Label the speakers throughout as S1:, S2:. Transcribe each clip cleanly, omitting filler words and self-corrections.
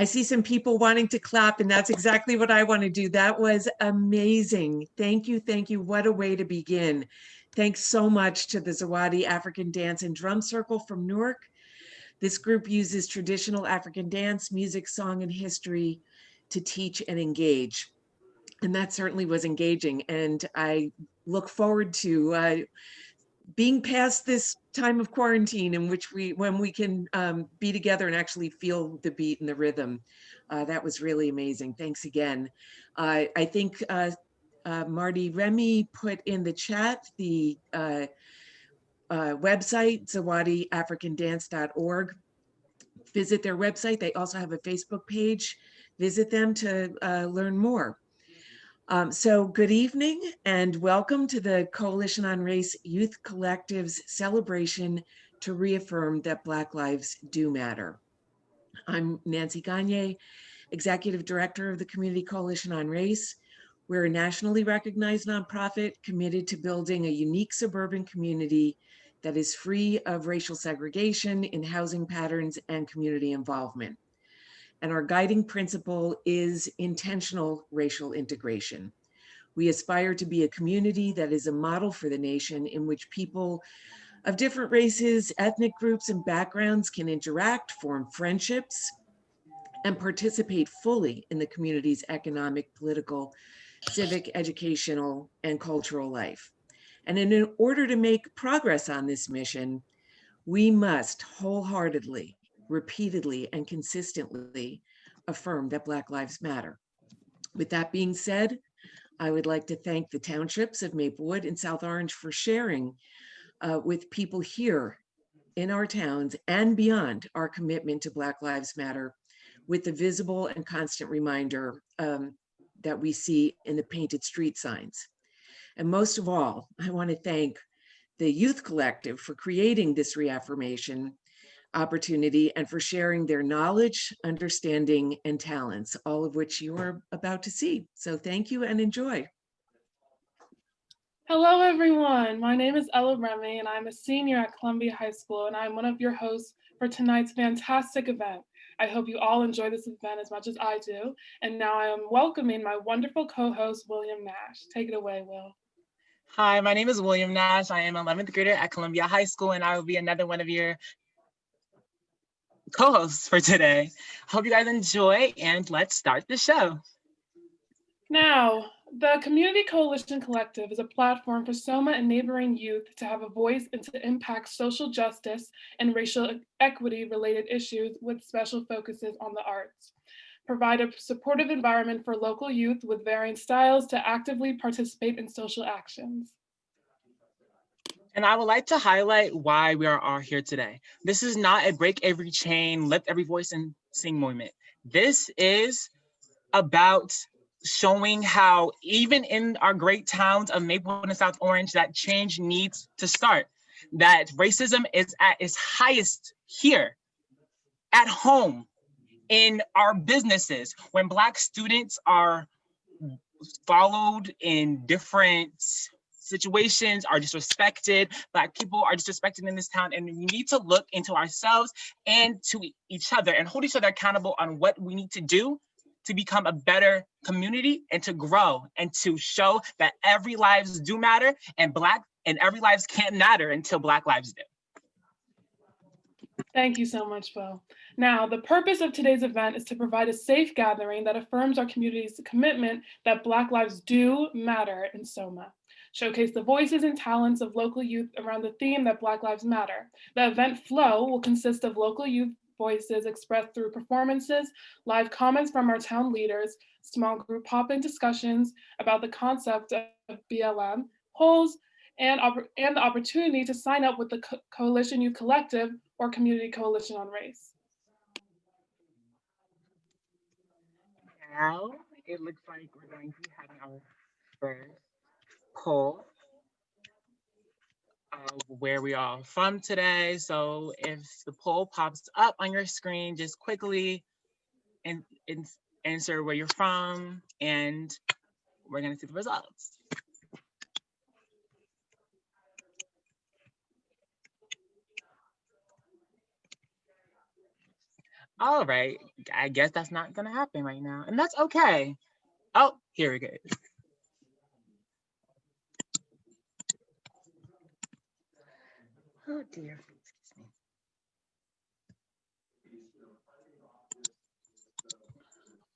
S1: I see some people wanting to clap, and that's exactly what I want to do. That was amazing. Thank you, thank you. What a way to begin. Thanks so much to the Zawadi African Dance and Drum Circle from Newark. This group uses traditional African dance, music, song, and history to teach and engage. And that certainly was engaging. And I look forward to being past this time of quarantine in which when we can be together and actually feel the beat and the rhythm. That was really amazing. Thanks again. I think Marty Remy put in the chat the website, zawadiafricandance.org. Visit their website. They also have a Facebook page. Visit them to learn more. So good evening and welcome to the Coalition on Race Youth Collective's celebration to reaffirm that Black lives do matter. I'm Nancy Gagne, Executive Director of the Community Coalition on Race. We're a nationally recognized nonprofit committed to building a unique suburban community that is free of racial segregation in housing patterns and community involvement. And our guiding principle is intentional racial integration. We aspire to be a community that is a model for the nation in which people of different races, ethnic groups, and backgrounds can interact, form friendships, and participate fully in the community's economic, political, civic, educational, and cultural life. And in order to make progress on this mission, we must wholeheartedly, repeatedly, and consistently affirm that Black lives matter. With that being said, I would like to thank the townships of Maplewood and South Orange for sharing with people here in our towns and beyond our commitment to Black Lives Matter with the visible and constant reminder that we see in the painted street signs. And most of all, I want to thank the Youth Collective for creating this reaffirmation opportunity and for sharing their knowledge, understanding, and talents, all of which you are about to see. So thank you and enjoy.
S2: Hello, everyone. My name is Ella Remy, and I'm a senior at Columbia High School, and I'm one of your hosts for tonight's fantastic event. I hope you all enjoy this event as much as I do. And now I am welcoming my wonderful co-host, William Nash. Take it away, Will.
S3: Hi, my name is William Nash. I am an 11th grader at Columbia High School, and I will be another one of your co-hosts for today. Hope you guys enjoy, and let's start the show.
S2: Now, the Community Coalition Collective is a platform for SOMA and neighboring youth to have a voice and to impact social justice and racial equity related issues with special focuses on the arts. Provide a supportive environment for local youth with varying styles to actively participate in social actions.
S3: And I would like to highlight why we are all here today. This is not a break every chain, lift every voice and sing moment. This is about showing how even in our great towns of Maplewood and South Orange, that change needs to start. That racism is at its highest here, at home, in our businesses, when Black students are followed in different situations, are disrespected, Black people are disrespected in this town, and we need to look into ourselves and to each other and hold each other accountable on what we need to do to become a better community and to grow and to show that every lives do matter and every lives can't matter until Black lives do.
S2: Thank you so much, Will. Now, the purpose of today's event is to provide a safe gathering that affirms our community's commitment that Black lives do matter in SOMA. Showcase the voices and talents of local youth around the theme that Black lives matter. The event flow will consist of local youth voices expressed through performances, live comments from our town leaders, small group pop-in discussions about the concept of BLM, polls, and the opportunity to sign up with the Coalition Youth Collective or Community Coalition on Race.
S3: Now, it looks like we're going to be having our first poll of where we are from today. So if the poll pops up on your screen, just quickly answer where you're from, and we're gonna see the results. All right, I guess that's not gonna happen right now, and that's okay. Oh, here we go. Oh dear. Excuse me.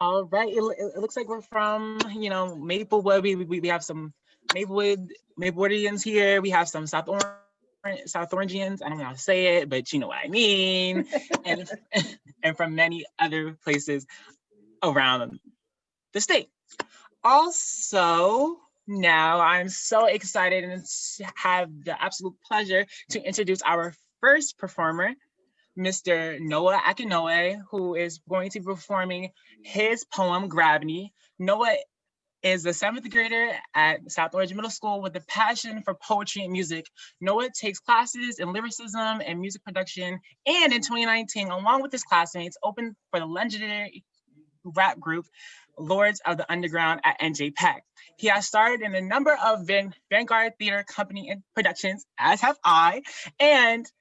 S3: All right, it looks like we're from, Maplewood. We have some Maplewoodians here. We have some South Orangians. I don't know how to say it, but you know what I mean. And and from many other places around the state. Also, now I'm so excited and have the absolute pleasure to introduce our first performer, Mr. Noah Akinoe, who is going to be performing his poem, Gravity. Noah is a 7th grader at South Orange Middle School with a passion for poetry and music. Noah takes classes in lyricism and music production, and in 2019, along with his classmates, opened for the legendary rap group Lords of the Underground at NJPAC. He has starred in a number of Vanguard Theater Company productions, as have I, and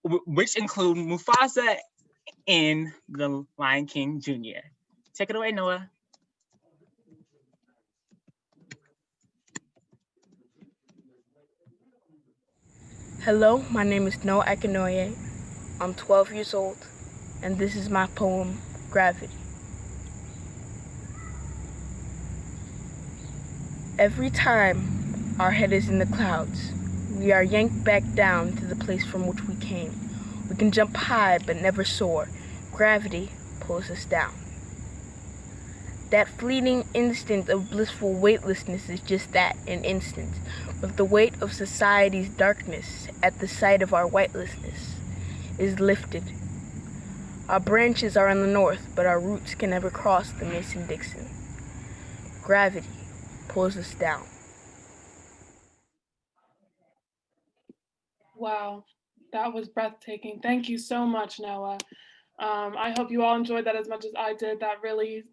S3: which include Mufasa in The Lion King Jr. Take it away, Noah.
S4: Hello, my name is Noah Akinoye. I'm 12 years old, and this is my poem, Gravity. Every time our head is in the clouds, we are yanked back down to the place from which we came. We can jump high but never soar. Gravity pulls us down. That fleeting instant of blissful weightlessness is just that, an instant, with the weight of society's darkness at the sight of our whitelessness is lifted. Our branches are in the north, but our roots can never cross the Mason-Dixon. Gravity pulls us down.
S2: Wow, that was breathtaking. Thank you so much, Noah. I hope you all enjoyed that as much as I did. That really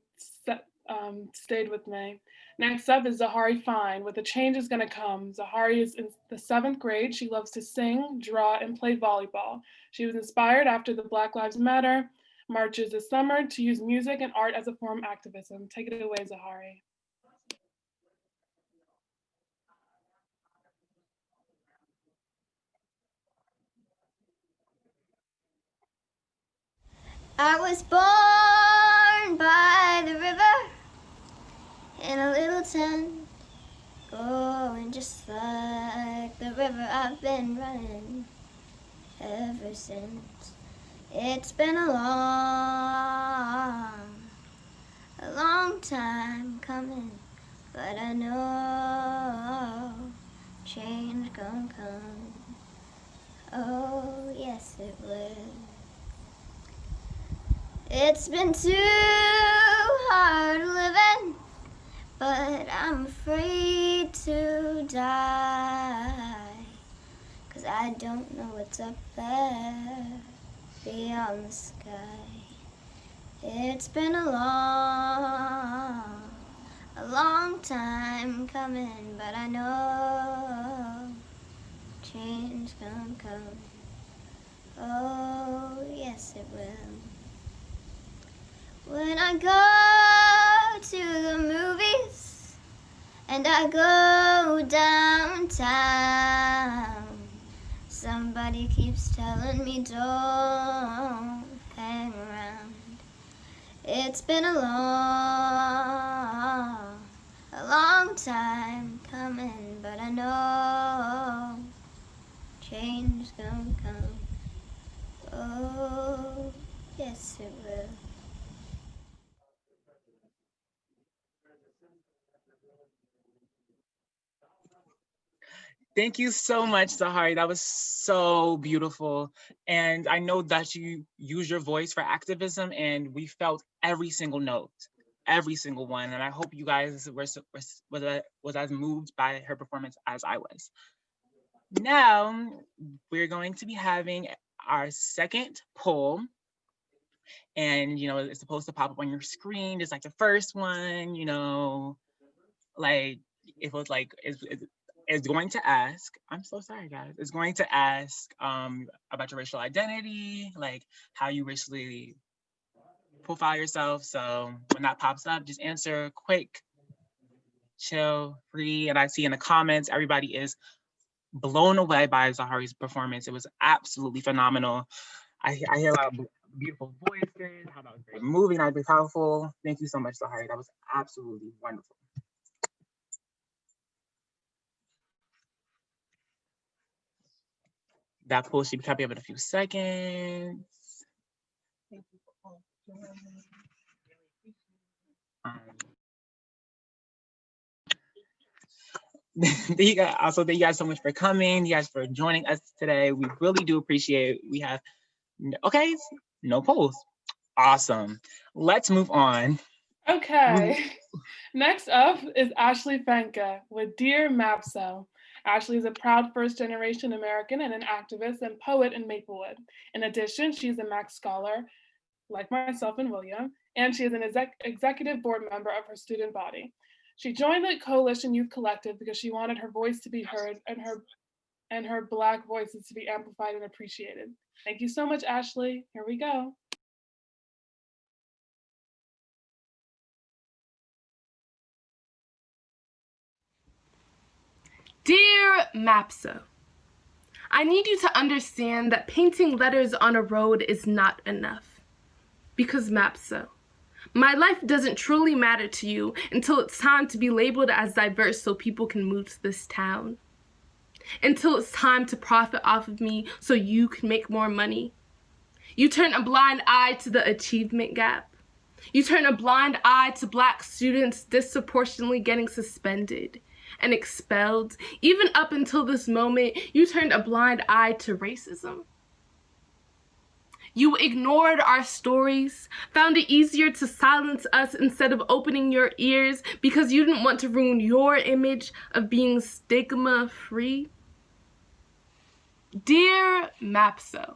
S2: stayed with me. Next up is Zahari Fine with A Change Is Gonna Come. Zahari is in the 7th grade. She loves to sing, draw, and play volleyball. She was inspired after the Black Lives Matter marches this summer to use music and art as a form of activism. Take it away, Zahari.
S5: I was born by the river in a little tent, going just like the river. I've been running ever since. It's been a long time coming, but I know change gonna come. Oh, yes it will. It's been too hard living, but I'm afraid to die, 'cause I don't know what's up there beyond the sky. It's been a long time coming, but I know change gonna come. Oh, yes it will. When I go to the movies and I go downtown, somebody keeps telling me don't hang around. It's been a long time coming, but I know change gonna come. Oh, yes it will.
S3: Thank you so much, Zahari. That was so beautiful. And I know that you use your voice for activism, and we felt every single note, every single one. And I hope you guys was as moved by her performance as I was. Now, we're going to be having our second poll. And, it's supposed to pop up on your screen, just like the first one, like it was like, is going to ask, I'm so sorry guys, it's going to ask about your racial identity, like how you racially profile yourself. So when that pops up, just answer quick, chill, free. And I see in the comments, everybody is blown away by Zahari's performance. It was absolutely phenomenal. I hear a lot of beautiful voices. How that was very moving, that was very powerful. Thank you so much, Zahari. That was absolutely wonderful. That poll should be coming up in a few seconds. Thank you guys so much for coming. You guys for joining us today. We really do appreciate it. We have, okay, no polls. Awesome. Let's move on.
S2: Okay. Next up is Ashley Fenke with Dear Mapso. Ashley is a proud first-generation American and an activist and poet in Maplewood. In addition, she's a Max Scholar, like myself and William, and she is an executive board member of her student body. She joined the Coalition Youth Collective because she wanted her voice to be heard and her Black voices to be amplified and appreciated. Thank you so much, Ashley. Here we go.
S6: Dear Mapso, I need you to understand that painting letters on a road is not enough. Because Mapso, my life doesn't truly matter to you until it's time to be labeled as diverse so people can move to this town. Until it's time to profit off of me so you can make more money. You turn a blind eye to the achievement gap. You turn a blind eye to Black students disproportionately getting suspended and expelled. Even up until this moment, you turned a blind eye to racism. You ignored our stories, found it easier to silence us instead of opening your ears because you didn't want to ruin your image of being stigma-free. Dear Mapso,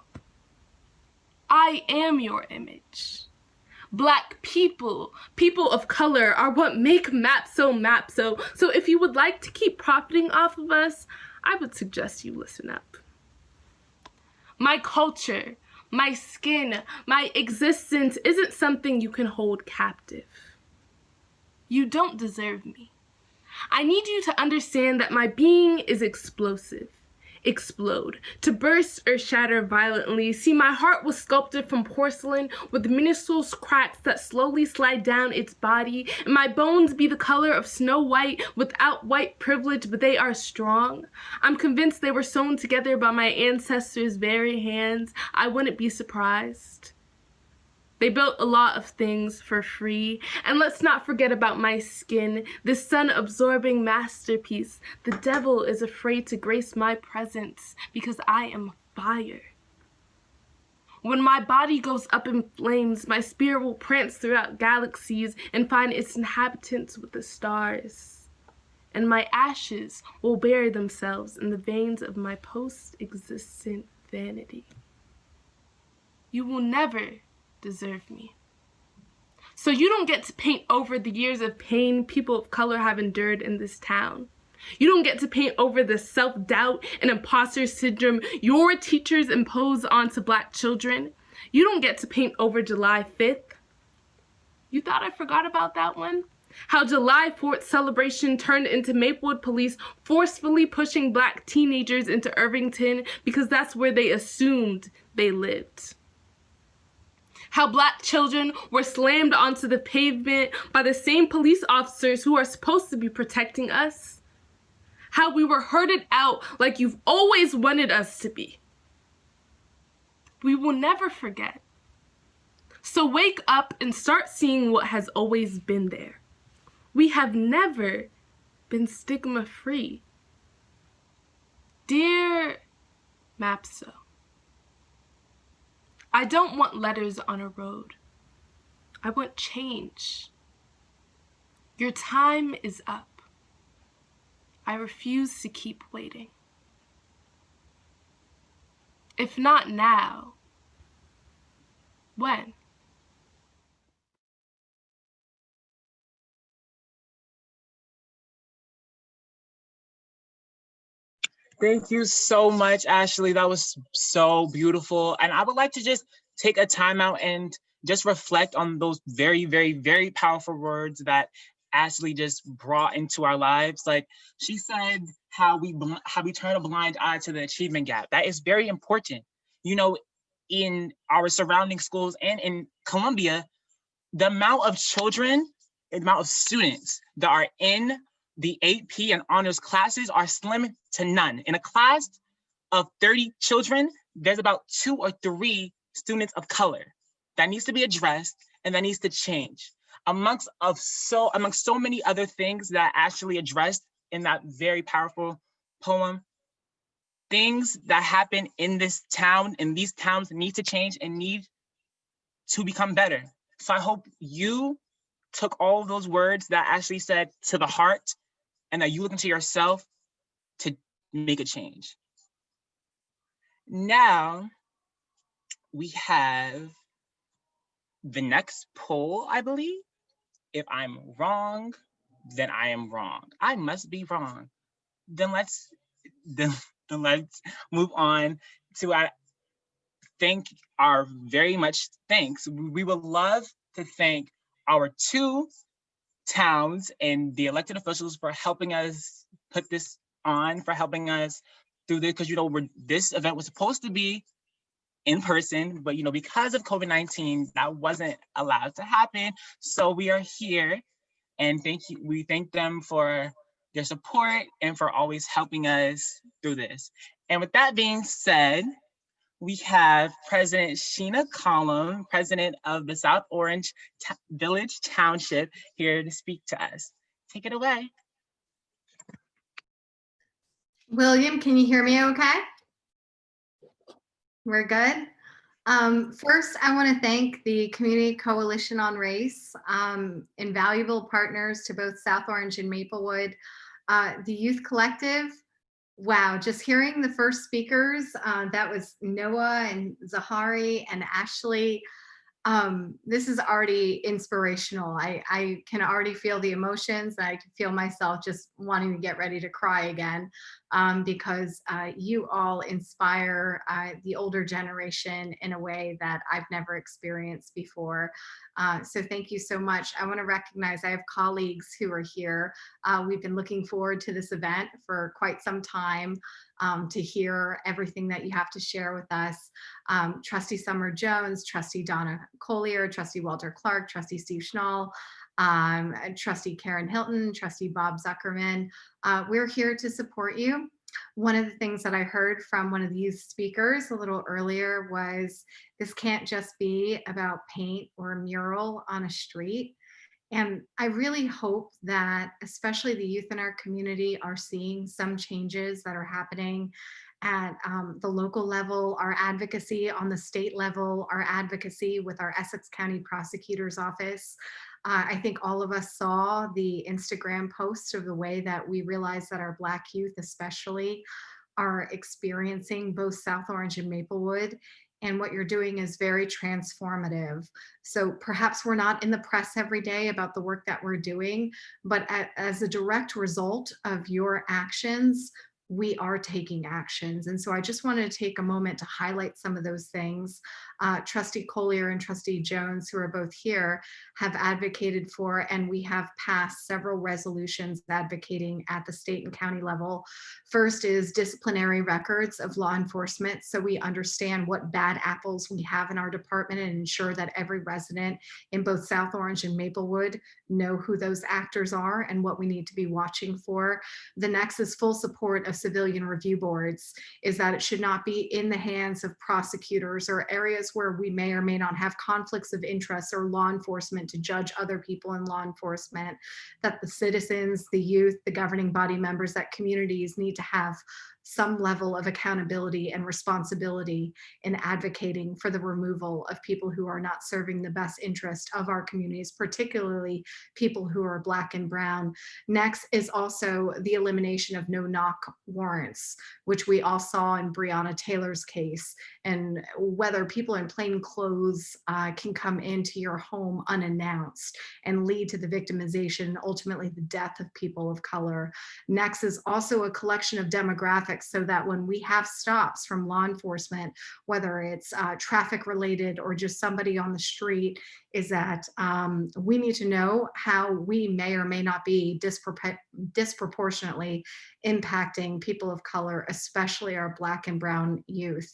S6: I am your image. Black people, people of color are what make Mapso Mapso. So if you would like to keep profiting off of us, I would suggest you listen up. My culture, my skin, my existence isn't something you can hold captive. You don't deserve me. I need you to understand that my being is explosive. Explode, to burst or shatter violently. See, my heart was sculpted from porcelain with minuscule cracks that slowly slide down its body, and my bones be the color of Snow White without white privilege, but they are strong. I'm convinced they were sewn together by my ancestors' very hands. I wouldn't be surprised. They built a lot of things for free. And let's not forget about my skin, this sun-absorbing masterpiece. The devil is afraid to grace my presence because I am fire. When my body goes up in flames, my spirit will prance throughout galaxies and find its inhabitants with the stars. And my ashes will bury themselves in the veins of my post-existent vanity. You will never deserve me. So you don't get to paint over the years of pain people of color have endured in this town. You don't get to paint over the self-doubt and imposter syndrome your teachers impose onto Black children. You don't get to paint over July 5th. You thought I forgot about that one? How July 4th celebration turned into Maplewood police forcefully pushing Black teenagers into Irvington because that's where they assumed they lived. How Black children were slammed onto the pavement by the same police officers who are supposed to be protecting us. How we were herded out like you've always wanted us to be. We will never forget. So wake up and start seeing what has always been there. We have never been stigma-free. Dear Mapso, I don't want letters on a road. I want change. Your time is up. I refuse to keep waiting. If not now, when?
S3: Thank you so much, Ashley. That was so beautiful. And I would like to just take a time out and just reflect on those very, very, very powerful words that Ashley just brought into our lives. Like she said, how we turn a blind eye to the achievement gap. That is very important. You know, in our surrounding schools and in Columbia, the amount of children, the amount of students that are in the AP and honors classes are slim to none. In a class of 30 children, there's about 2 or 3 students of color. That needs to be addressed and that needs to change. Amongst so many other things that Ashley addressed in that very powerful poem, things that happen in this town, in these towns need to change and need to become better. So I hope you took all of those words that Ashley said to the heart and that you look into yourself to make a change. Now we have the next poll, I believe. If I'm wrong, then I am wrong. I must be wrong. Then let's move on to our very much thanks. We would love to thank our 2 towns and the elected officials for helping us put this on, for helping us through this, because this event was supposed to be in person, but because of COVID-19, that wasn't allowed to happen. So we are here, and we thank them for their support and for always helping us through this. And with that being said, we have President Sheena Collum, president of the South Orange Village Township, here to speak to us. Take it away.
S7: William, can you hear me okay? We're good. First, I want to thank the Community Coalition on Race, invaluable partners to both South Orange and Maplewood, the Youth Collective. Wow, just hearing the first speakers, that was Noah and Zahari and Ashley. This is already inspirational. I can already feel the emotions. I can feel myself just wanting to get ready to cry again, because you all inspire the older generation in a way that I've never experienced before. So thank you so much. I want to recognize I have colleagues who are here. We've been looking forward to this event for quite some time, to hear everything that you have to share with us. Trustee Summer Jones, Trustee Donna Collier, Trustee Walter Clark, Trustee Steve Schnall, Trustee Karen Hilton, Trustee Bob Zuckerman. We're here to support you. One of the things that I heard from one of the youth speakers a little earlier was this can't just be about paint or a mural on a street. And I really hope that especially the youth in our community are seeing some changes that are happening at the local level, our advocacy on the state level, our advocacy with our Essex County Prosecutor's Office. I think all of us saw the Instagram posts of the way that we realize that our Black youth especially are experiencing both South Orange and Maplewood. And what you're doing is very transformative. So perhaps we're not in the press every day about the work that we're doing, but as a direct result of your actions, we are taking actions. And so I just wanted to take a moment to highlight some of those things. Trustee Collier and Trustee Jones, who are both here, have advocated for, and we have passed several resolutions advocating at the state and county level. First is disciplinary records of law enforcement, so we understand what bad apples we have in our department and ensure that every resident in both South Orange and Maplewood know who those actors are and what we need to be watching for. The next is full support of civilian review boards, is that it should not be in the hands of prosecutors or areas where we may or may not have conflicts of interest or law enforcement to judge other people in law enforcement, that the citizens, the youth, the governing body members, that communities need to have some level of accountability and responsibility in advocating for the removal of people who are not serving the best interest of our communities, particularly people who are Black and brown. Next is also the elimination of no-knock warrants, which we all saw in Breonna Taylor's case, and whether people in plain clothes can come into your home unannounced and lead to the victimization, ultimately the death of people of color. Next is also a collection of demographics traffic so that when we have stops from law enforcement, whether it's traffic related or just somebody on the street, is that we need to know how we may or may not be disproportionately impacting people of color, especially our Black and brown youth.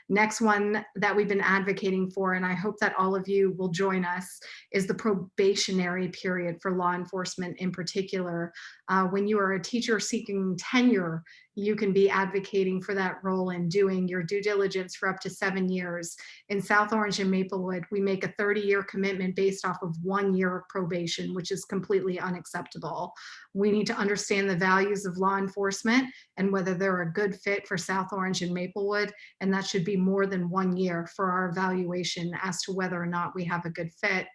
S7: Next one that we've been advocating for, and I hope that all of you will join us, is the probationary period for law enforcement in particular. When you are a teacher seeking tenure, you can be advocating for that role and doing your due diligence for up to 7 years. In South Orange and Maplewood, we make a 30-year commitment based off of 1 year of probation, which is completely unacceptable. We need to understand the values of law enforcement and whether they're a good fit for South Orange and Maplewood, and that should be more than 1 year for our evaluation as to whether or not we have a good fit.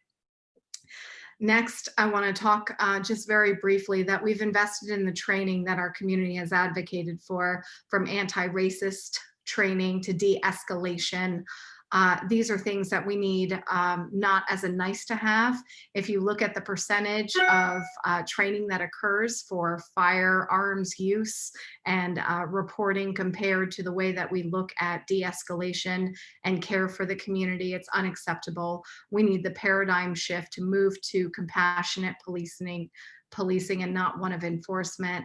S7: Next, I want to talk just very briefly that we've invested in the training that our community has advocated for, from anti-racist training to de-escalation. These are things that we need not as a nice to have. If you look at the percentage of training that occurs for firearms use and reporting compared to the way that we look at de-escalation and care for the community, it's unacceptable. We need the paradigm shift to move to compassionate policing and not one of enforcement.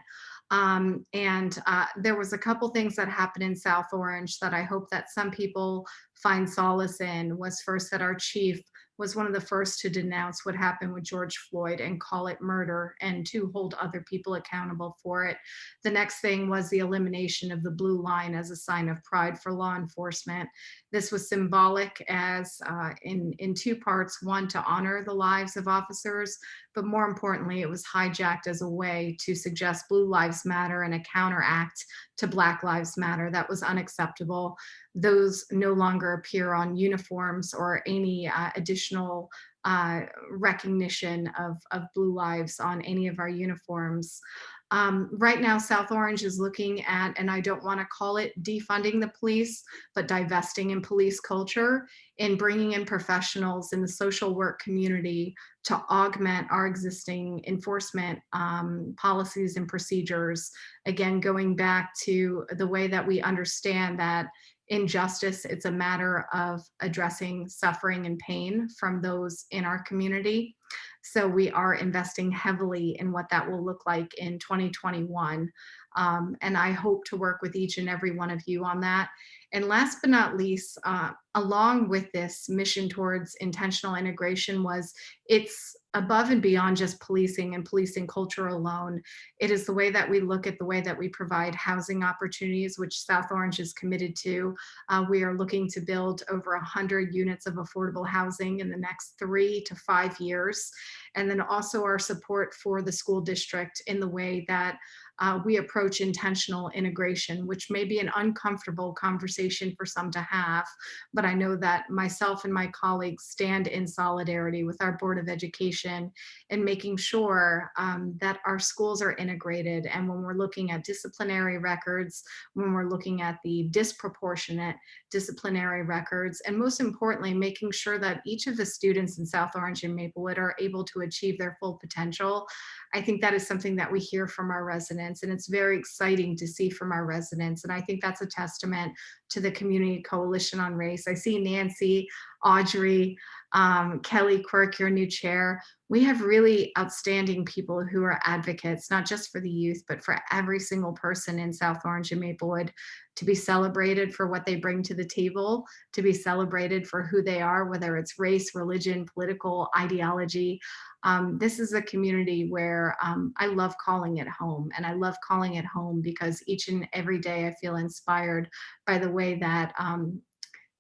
S7: There was a couple things that happened in South Orange that I hope that some people find solace in. Was first that our chief was one of the first to denounce what happened with George Floyd and call it murder and to hold other people accountable for it. The next thing was the elimination of the blue line as a sign of pride for law enforcement. This was symbolic as in two parts: one, to honor the lives of officers, but more importantly, it was hijacked as a way to suggest Blue Lives Matter and a counteract to Black Lives Matter. That was unacceptable. Those no longer appear on uniforms or any additional recognition of Blue Lives on any of our uniforms. Right now, South Orange is looking at, and I don't want to call it defunding the police, but divesting in police culture and bringing in professionals in the social work community to augment our existing enforcement policies and procedures. Again, going back to the way that we understand that injustice, it's a matter of addressing suffering and pain from those in our community. So we are investing heavily in what that will look like in 2021. And I hope to work with each and every one of you on that. And last but not least, along with this mission towards intentional integration, it's above and beyond just policing and policing culture alone. It is the way that we look at the way that we provide housing opportunities, which South Orange is committed to. We are looking to build over 100 units of affordable housing in the next 3 to 5 years. And then also our support for the school district in the way that we approach intentional integration, which may be an uncomfortable conversation for some to have, but I know that myself and my colleagues stand in solidarity with our Board of Education in making sure that our schools are integrated. And when we're looking at disciplinary records, when we're looking at the disproportionate disciplinary records, and most importantly, making sure that each of the students in South Orange and Maplewood are able to achieve their full potential, I think that is something that we hear from our residents, and it's very exciting to see from our residents. And I think that's a testament to the Community Coalition on Race. I see Nancy, Audrey, Kelly Quirk, your new chair. We have really outstanding people who are advocates, not just for the youth, but for every single person in South Orange and Maplewood, to be celebrated for what they bring to the table, to be celebrated for who they are, whether it's race, religion, political ideology. This is a community where I love calling it home, and I love calling it home because each and every day I feel inspired by the way that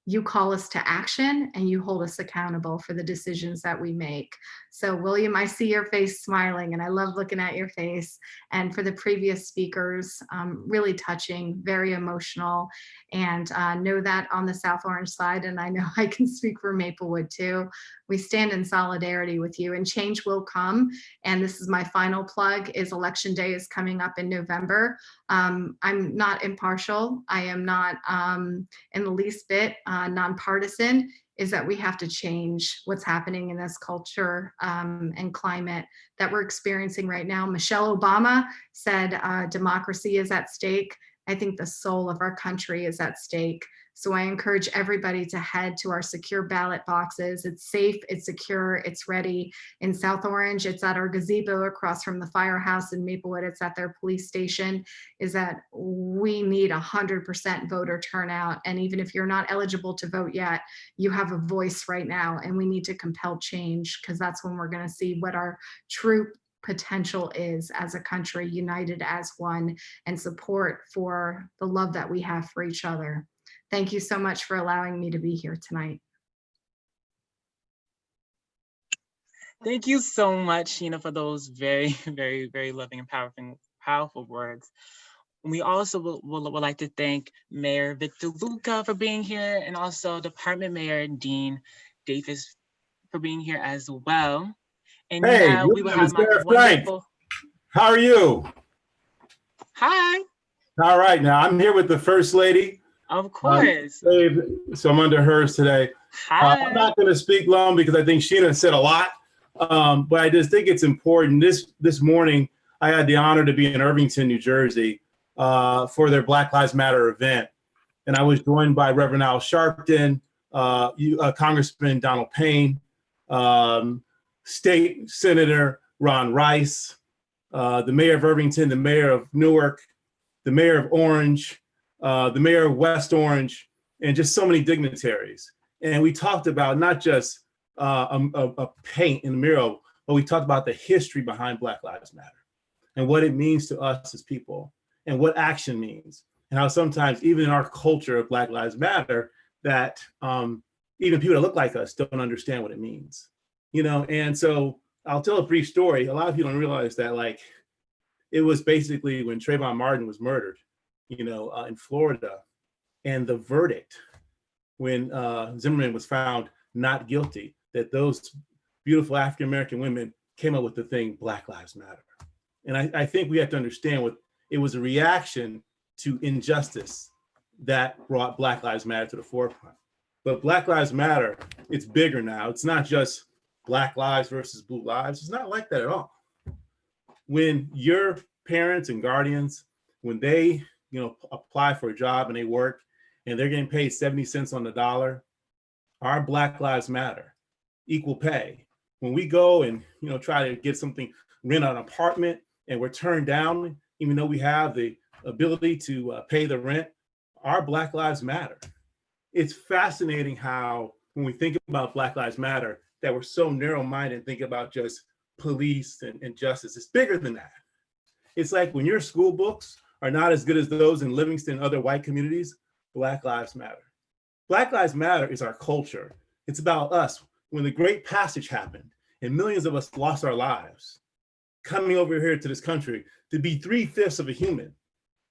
S7: you call us to action and you hold us accountable for the decisions that we make. So William, I see your face smiling and I love looking at your face. And for the previous speakers, really touching, very emotional, and know that on the South Orange side, and I know I can speak for Maplewood too, we stand in solidarity with you, and change will come. And this is my final plug, is Election Day is coming up in November. I'm not impartial. I am not in the least bit nonpartisan, is that we have to change what's happening in this culture and climate that we're experiencing right now. Michelle Obama said democracy is at stake. I think the soul of our country is at stake. So I encourage everybody to head to our secure ballot boxes. It's safe, it's secure, it's ready. In South Orange, it's at our gazebo across from the firehouse. In Maplewood, it's at their police station. Is that we need 100% voter turnout. And even if you're not eligible to vote yet, you have a voice right now, and we need to compel change, because that's when we're going to see what our true potential is as a country, united as one, and support for the love that we have for each other. Thank you so much for allowing me to be here tonight.
S3: Thank you so much, Sheena, for those very, very, very loving and powerful words. We also would like to thank Mayor Victor Luca for being here, and also Department Mayor Dean Davis for being here as well. And
S8: hey,
S3: now we will have my
S8: Frank.
S3: wonderful.
S8: How are you?
S3: Hi.
S8: All right, now I'm here with the First Lady.
S3: Of course.
S8: So I'm under hers today.
S3: Hi.
S8: I'm not going to speak long because I think Sheena said a lot, but I just think it's important. This morning, I had the honor to be in Irvington, New Jersey for their Black Lives Matter event. And I was joined by Reverend Al Sharpton, Congressman Donald Payne, State Senator Ron Rice, the mayor of Irvington, the mayor of Newark, the mayor of Orange, the mayor of West Orange, and just so many dignitaries. And we talked about not just a paint in the mural, but we talked about the history behind Black Lives Matter and what it means to us as people and what action means, and how sometimes even in our culture of Black Lives Matter, that even people that look like us don't understand what it means. You know, and so I'll tell a brief story. A lot of people don't realize that, like, it was basically when Trayvon Martin was murdered, you know, in Florida, and the verdict when Zimmerman was found not guilty, that those beautiful African-American women came up with the thing, Black Lives Matter. And I think we have to understand what it was, a reaction to injustice that brought Black Lives Matter to the forefront. But Black Lives Matter, it's bigger now. It's not just Black lives versus blue lives. It's not like that at all. When your parents and guardians, when they, you know, apply for a job and they work and they're getting paid 70 cents on the dollar, our Black Lives Matter, equal pay. When we go and, you know, try to get something, rent an apartment, and we're turned down, even though we have the ability to pay the rent, our Black Lives Matter. It's fascinating how, when we think about Black Lives Matter, that we're so narrow-minded and think about just police and justice. It's bigger than that. It's like when your school books are not as good as those in Livingston and other white communities, Black Lives Matter. Black Lives Matter is our culture. It's about us. When the Great Passage happened and millions of us lost our lives, coming over here to this country to be 3/5 of a human,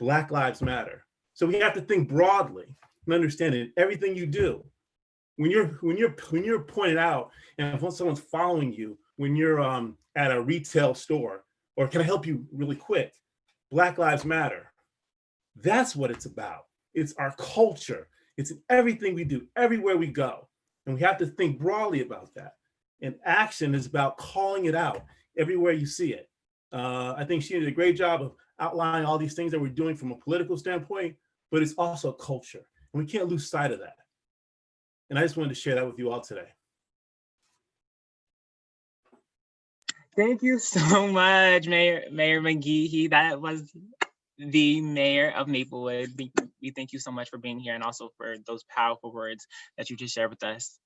S8: Black Lives Matter. So we have to think broadly and understand it. Everything you do, when you're pointed out, and if someone's following you, when you're at a retail store, or can I help you really quick? Black Lives Matter. That's what it's about. It's our culture. It's in everything we do, everywhere we go. And we have to think broadly about that. And action is about calling it out everywhere you see it. I think she did a great job of outlining all these things that we're doing from a political standpoint, but it's also culture. And we can't lose sight of that. And I just wanted to share that with you all today.
S3: Thank you so much, Mayor McGehee. That was the mayor of Maplewood. We thank you so much for being here, and also for those powerful words that you just shared with us.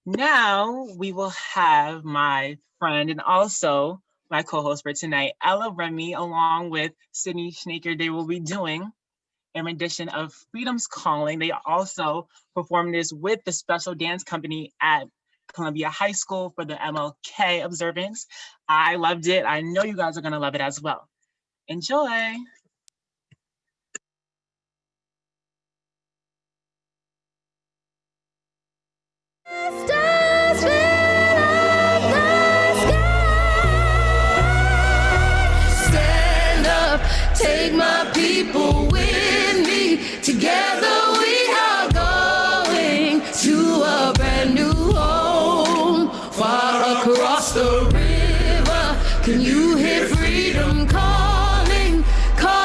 S3: Now we will have my friend and also my co-host for tonight, Ella Remy, along with Sydney Schnaker. They will be doing a rendition of Freedom's Calling. They also performed this with the special dance company at Columbia High School for the MLK observance. I loved it. I know you guys are gonna love it as well. Enjoy.
S5: Stars fill up the sky.
S9: Stand up, take my people with me. Together we are going to a brand new home, far across the river. Can you hear freedom calling, calling?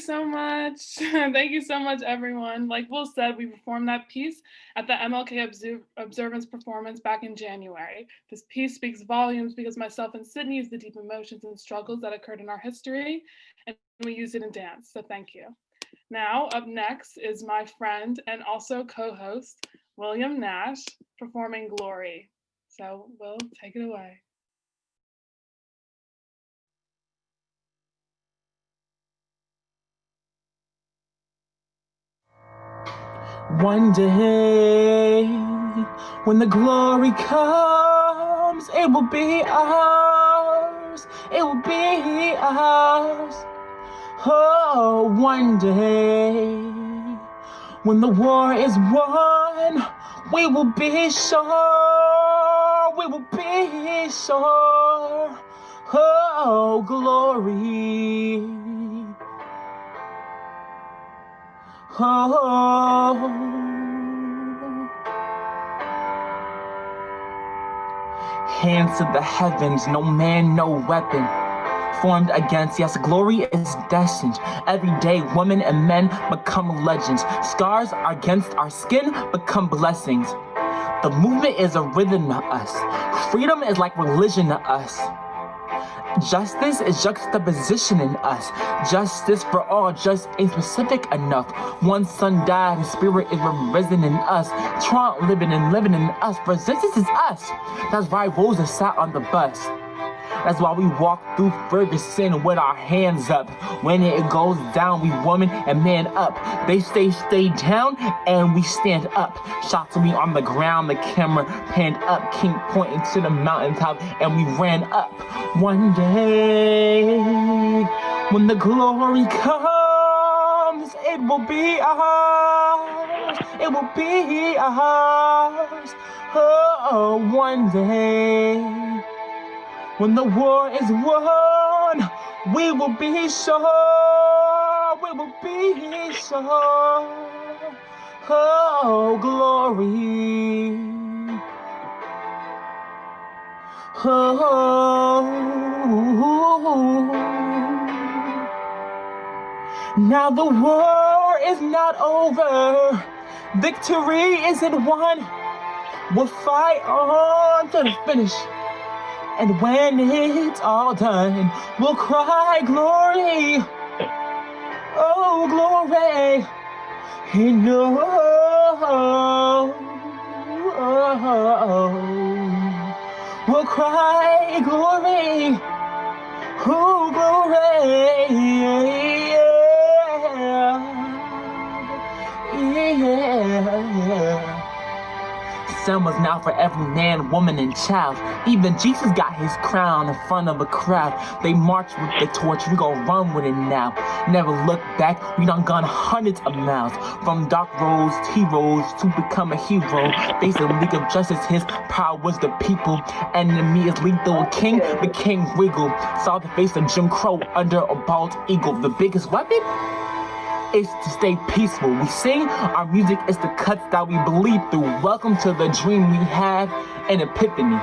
S2: so much. Thank you so much, everyone. Like Will said, we performed that piece at the MLK Observance performance back in January. This piece speaks volumes because myself and Sydney used the deep emotions and struggles that occurred in our history, and we used it in dance, so thank you. Now, up next is my friend and also co-host, William Nash, performing Glory. So, Will, take it away.
S10: One day, when the glory comes, it will be ours. It will be ours. Oh, one day, when the war is won, we will be sure. We will be sure. Oh, glory. Oh, hands to the heavens, no man, no weapon formed against. Yes, glory is destined. Every day, women and men become legends. Scars against our skin become blessings. The movement is a rhythm to us. Freedom is like religion to us. Justice is juxtaposition in us. Justice for all just ain't specific enough. One son died, his spirit is risen in us. Trump living in us. Resistance is us. That's why Rosa sat on the bus. That's why we walk through Ferguson with our hands up. When it goes down, we woman and man up. They stay down and we stand up. Shots to me on the ground, the camera panned up. King pointing to the mountaintop and we ran up. One day, when the glory comes, it will be ours. It will be ours. Oh, one day, when the war is won, we will be sure. We will be sure. Oh, glory. Oh, now the war is not over. Victory isn't won. We'll fight on to the finish. And when it's all done, we'll cry glory. Oh, glory. And we'll cry glory. Oh, glory. Yeah. Sun was now for every man, woman, and child. Even Jesus got his crown in front of a crowd. They march with the torch, we gon' run with it now. Never look back, we done gone hundreds of miles. From dark roads, T-roads, to become a hero. Face the League of Justice, his power was the people. Enemy is lethal, a king became wiggle. Saw the face of Jim Crow under a bald eagle. The biggest weapon is to stay peaceful. We sing, our music is the cuts that we bleed through. Welcome to the dream we have, an epiphany.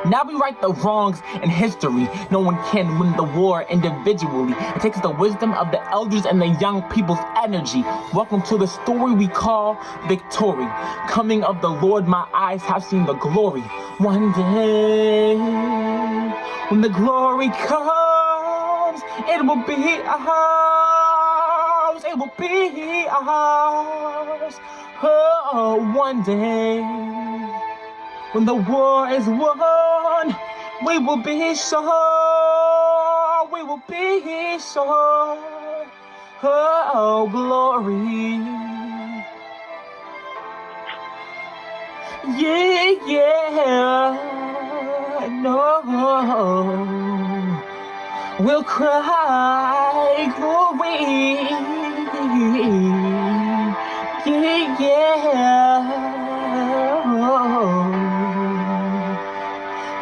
S10: Now we right the wrongs in history. No one can win the war individually. It takes the wisdom of the elders and the young people's energy. Welcome to the story we call victory. Coming of the Lord, my eyes have seen the glory. One day, when the glory comes, it will be ours. It will be ours. Oh, one day, when the war is won, we will be sure. We will be sure. Oh, glory. Yeah. No. We'll cry glory. Yeah.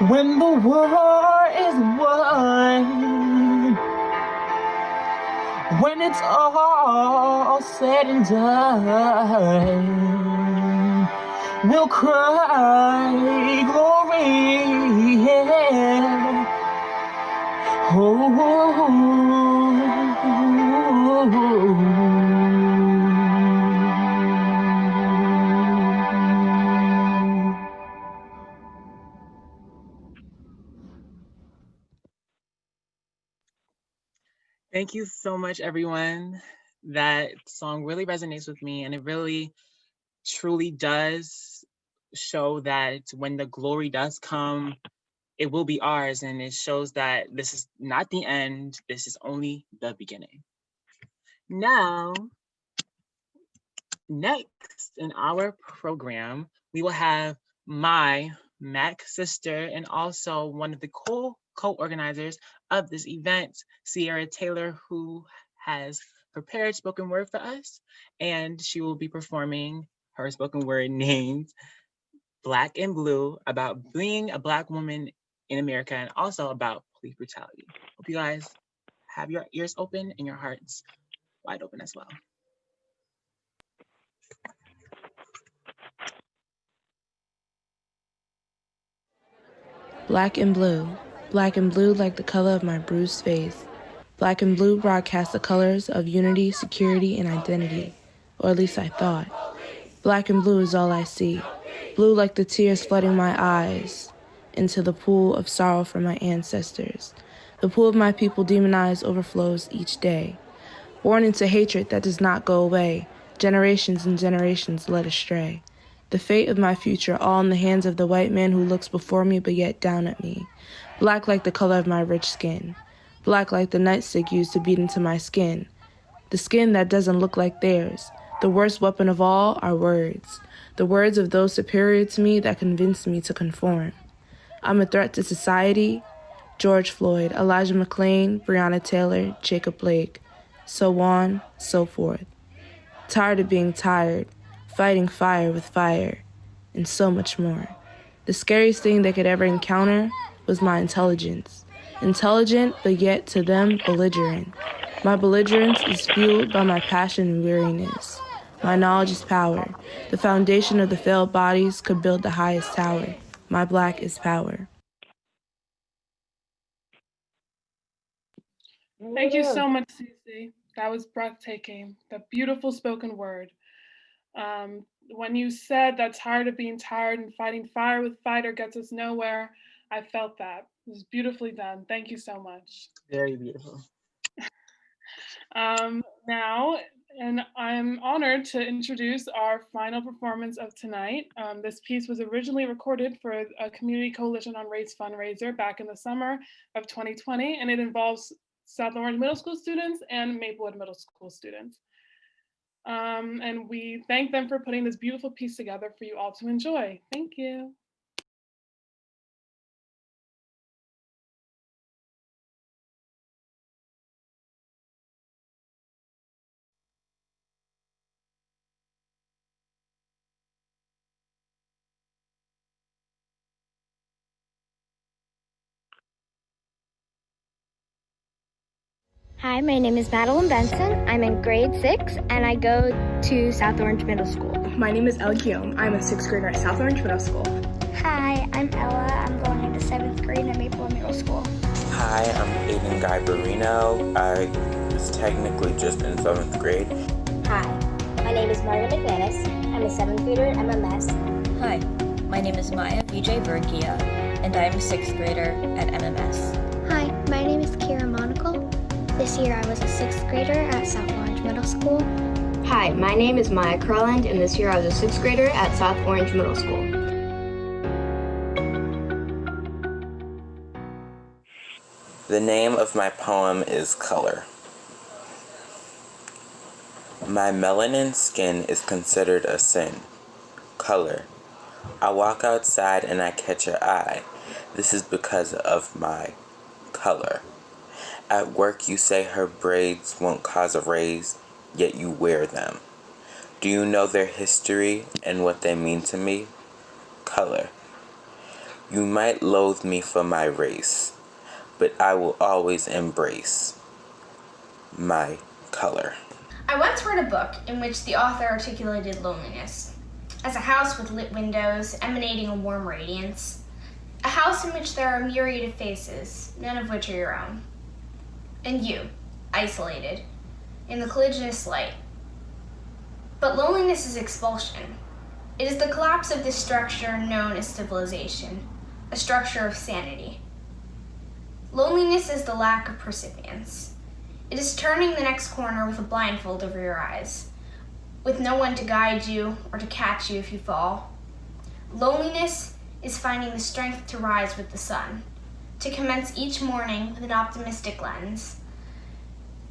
S10: When the war is won, when it's all said and done, we'll cry glory. Yeah. Oh,
S3: Thank you so much, everyone. That song really resonates with me, and it really truly does show that when the glory does come, it will be ours. And it shows that this is not the end, this is only the beginning. Now, next in our program, we will have my Mac sister and also one of the co-organizers of this event, Sierra Taylor, who has prepared spoken word for us, and she will be performing her spoken word named Black and Blue about being a Black woman in America and also about police brutality. Hope you guys have your ears open and your hearts wide open as well.
S4: Black and blue like the color of my bruised face. Black and blue broadcast the colors of unity, security, and identity, or at least I thought. Black and blue is all I see, blue like the tears flooding my eyes into the pool of sorrow from my ancestors. The pool of my people demonized overflows each day, born into hatred that does not go away, generations and generations led astray. The fate of my future all in the hands of the white man who looks before me but yet down at me. Black like the color of my rich skin. Black like the nightstick used to beat into my skin. The skin that doesn't look like theirs. The worst weapon of all are words. The words of those superior to me that convince me to conform. I'm a threat to society. George Floyd, Elijah McClain, Breonna Taylor, Jacob Blake. So on, so forth. Tired of being tired. Fighting fire with fire, and so much more. The scariest thing they could ever encounter was my intelligence. Intelligent, but yet to them belligerent. My belligerence is fueled by my passion and weariness. My knowledge is power. The foundation of the failed bodies could build the highest tower. My Black is power.
S2: Thank you so much, Cece. That was breathtaking. The beautiful spoken word. When you said that tired of being tired and fighting fire with fighter gets us nowhere, I felt that. It was beautifully done. Thank you so much.
S3: Very beautiful.
S2: Now, and I'm honored to introduce our final performance of tonight. This piece was originally recorded for a Community Coalition on Race fundraiser back in the summer of 2020, and it involves South Orange Middle School students and Maplewood Middle School students. And we thank them for putting this beautiful piece together for you all to enjoy. Thank you.
S5: Hi, my name is Madeline Benson. I'm in grade 6 and I go to South Orange Middle School.
S11: My name is Elle Guillaume. I'm a 6th grader at South Orange Middle School.
S5: Hi, I'm Ella. I'm going into 7th grade at Maplewood Middle School.
S12: Hi, I'm Aiden Guy Barino. I was technically just in 7th grade.
S13: Hi, my name is Margaret McManus. I'm a 7th grader at MMS.
S14: Hi, my name is Maya Vijay Vergia, and I am a 6th grader at MMS.
S5: Hi, my name is Kira Monaco. This year I was a 6th grader at South Orange Middle School.
S15: Hi, my name is Maya Curland, and this year I was a 6th grader at South Orange Middle School.
S12: The name of my poem is Color. My melanin skin is considered a sin. Color. I walk outside and I catch your eye. This is because of my color. At work you say her braids won't cause a raise, yet you wear them. Do you know their history and what they mean to me? Color. You might loathe me for my race, but I will always embrace my color.
S16: I once read a book in which the author articulated loneliness as a house with lit windows emanating a warm radiance, a house in which there are a myriad of faces, none of which are your own. And you, isolated, in the collisionist light. But loneliness is expulsion. It is the collapse of this structure known as civilization, a structure of sanity. Loneliness is the lack of percipience. It is turning the next corner with a blindfold over your eyes, with no one to guide you or to catch you if you fall. Loneliness is finding the strength to rise with the sun, to commence each morning with an optimistic lens.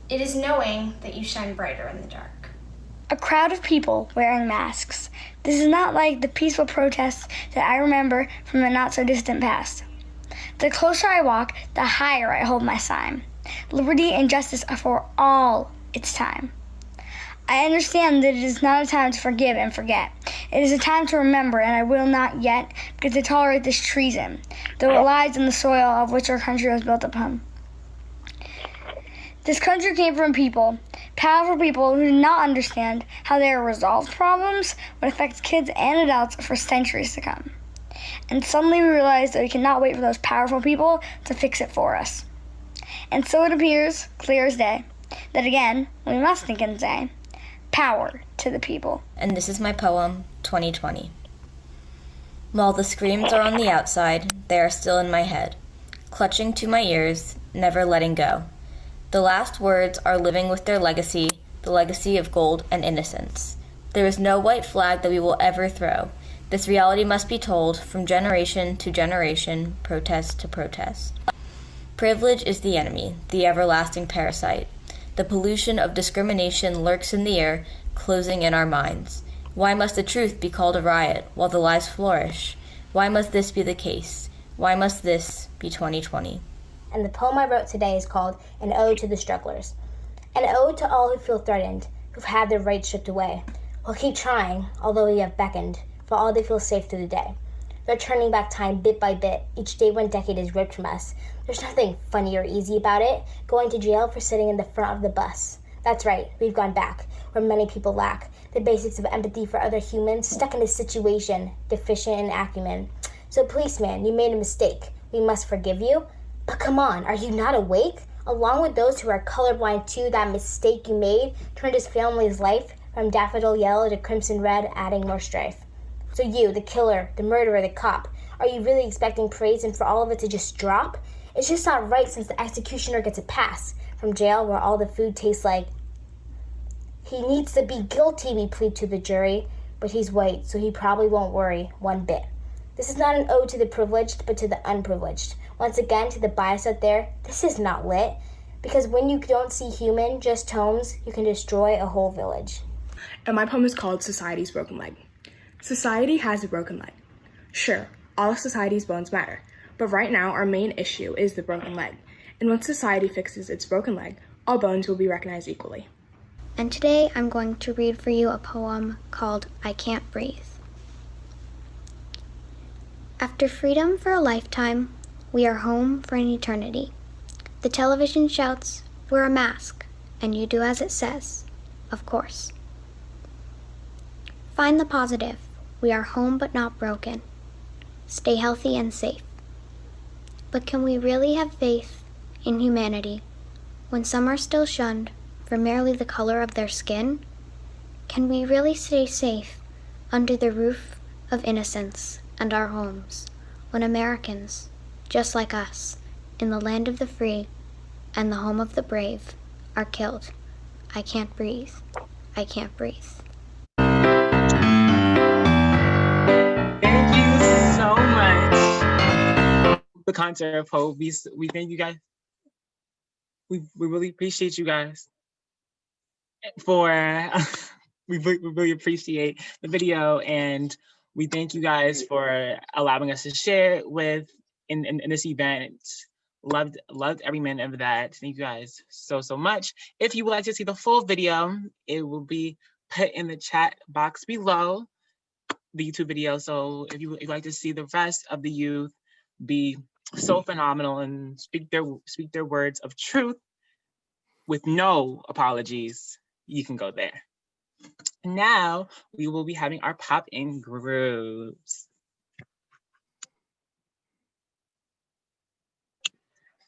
S16: It is knowing that you shine brighter in the dark.
S17: A crowd of people wearing masks. This is not like the peaceful protests that I remember from the not-so-distant past. The closer I walk, the higher I hold my sign. Liberty and justice are for all its time. I understand that it is not a time to forgive and forget. It is a time to remember, and I will not yet begin to tolerate this treason, though it lies in the soil of which our country was built upon. This country came from people, powerful people who did not understand how their resolved problems would affect kids and adults for centuries to come. And suddenly we realized that we cannot wait for those powerful people to fix it for us. And so it appears, clear as day, that again, we must think and say, power to the people.
S14: And this is my poem, 2020. While the screams are on the outside, they are still in my head, clutching to my ears, never letting go. The last words are living with their legacy, the legacy of gold and innocence. There is no white flag that we will ever throw. This reality must be told from generation to generation, protest to protest. Privilege is the enemy, the everlasting parasite. The pollution of discrimination lurks in the air, closing in our minds. Why must the truth be called a riot while the lies flourish? Why must this be the case? Why must this be 2020?
S13: And the poem I wrote today is called An Ode to the Strugglers. An ode to all who feel threatened, who've had their rights stripped away, who'll keep trying, although we have beckoned, for all they feel safe through the day. They're turning back time bit by bit, each day one decade is ripped from us. There's nothing funny or easy about it, going to jail for sitting in the front of the bus. That's right, we've gone back, where many people lack the basics of empathy for other humans, stuck in a situation, deficient in acumen. So policeman, you made a mistake. We must forgive you. But come on, are you not awake? Along with those who are colorblind too, that mistake you made turned his family's life from daffodil yellow to crimson red, adding more strife. So you, the killer, the murderer, the cop, are you really expecting praise and for all of it to just drop? It's just not right since the executioner gets a pass from jail where all the food tastes like. He needs to be guilty, we plead to the jury, but he's white, so he probably won't worry one bit. This is not an ode to the privileged, but to the unprivileged. Once again, to the bias out there, this is not lit. Because when you don't see human, just tones, you can destroy a whole village.
S11: And my poem is called Society's Broken Leg. Society has a broken leg. Sure, all of society's bones matter, but right now our main issue is the broken leg. And once society fixes its broken leg, all bones will be recognized equally.
S5: And today I'm going to read for you a poem called I Can't Breathe. After freedom for a lifetime, we are home for an eternity. The television shouts, wear a mask, and you do as it says, of course. Find the positive. We are home but not broken. Stay healthy and safe. But can we really have faith in humanity when some are still shunned for merely the color of their skin? Can we really stay safe under the roof of innocence and our homes when Americans, just like us, in the land of the free and the home of the brave, are killed? I can't breathe. I can't breathe.
S3: Thank you so much. The concert of hope. We thank you guys. We really appreciate you guys for we really appreciate the video, and we thank you guys for allowing us to share it with in this event. Loved every minute of that. Thank you guys so much. If you would like to see the full video, it will be put in the chat box below the YouTube video. So if you would like to see the rest of the youth be so phenomenal and speak their words of truth with no apologies, you can go there. Now we will be having our pop-in groups.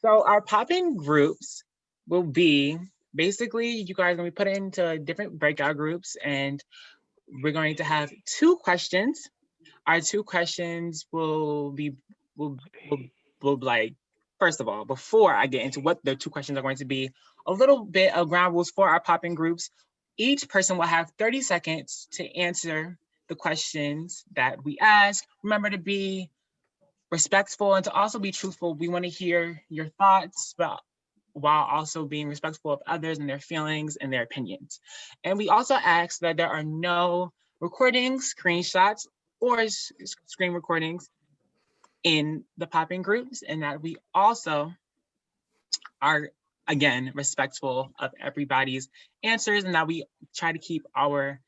S3: So our pop-in groups will be, basically, you guys are going to be put into different breakout groups, and we're going to have 2 questions. Our 2 questions will like, first of all, before I get into what the 2 questions are going to be, a little bit of ground rules for our pop-in groups. Each person will have 30 seconds to answer the questions that we ask. Remember to be respectful and to also be truthful. We want to hear your thoughts, but while also being respectful of others and their feelings and their opinions. And we also ask that there are no recordings, screenshots, or screen recordings in the pop-in groups, and that we also are, again, respectful of everybody's answers, and that we try to keep our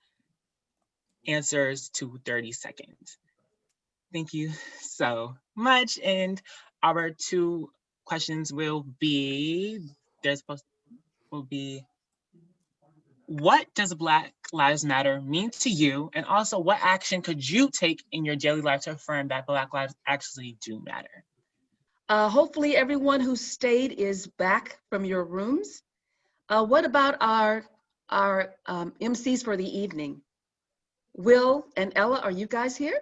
S3: answers to 30 seconds. Thank you so much. And our 2 questions will be, what does Black Lives Matter mean to you? And also, what action could you take in your daily life to affirm that Black lives actually do matter?
S18: Hopefully everyone who stayed is back from your rooms. What about our MCs for the evening? Will and Ella, are you guys here?